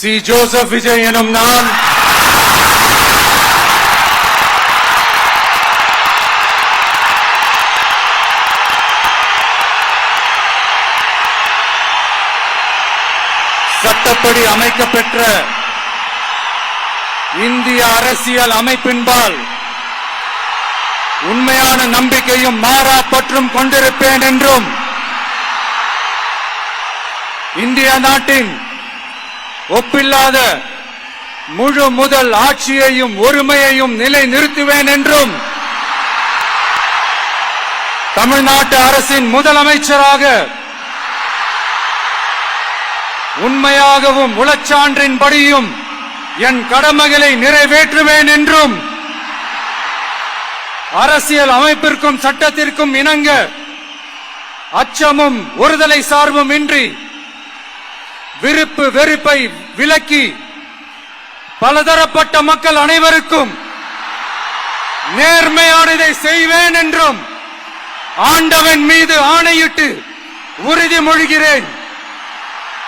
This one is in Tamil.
சி ஜோசப் விஜய் எனும் நான் சட்டப்படி அமைக்கப்பெற்ற இந்திய அரசியல் அமைப்பின்பால் உண்மையான நம்பிக்கையும் மாறா பற்றும் கொண்டிருப்பேன் என்றும் இந்திய நாட்டின் ஒப்பில்லாத முழு முதல் ஆட்சியையும் ஒருமையையும் நிலைநிறுத்துவேன் என்றும் தமிழ்நாட்டு அரசின் முதலமைச்சராக உண்மையாகவும் உளச்சான்றின்படியும் என் கடமைகளை நிறைவேற்றுவேன் என்றும் அரசியல் அமைப்பிற்கும் சட்டத்திற்கும் இணங்க அச்சமும் ஒருதலை சார்பும் இன்றி விருப்பு வெறுப்பை விலக்கி பலதரப்பட்ட மக்கள் அனைவருக்கும் நேர்மையானதை செய்வேன் என்றும் ஆண்டவன் மீது ஆணையிட்டு உறுதிமொழிகிறேன்.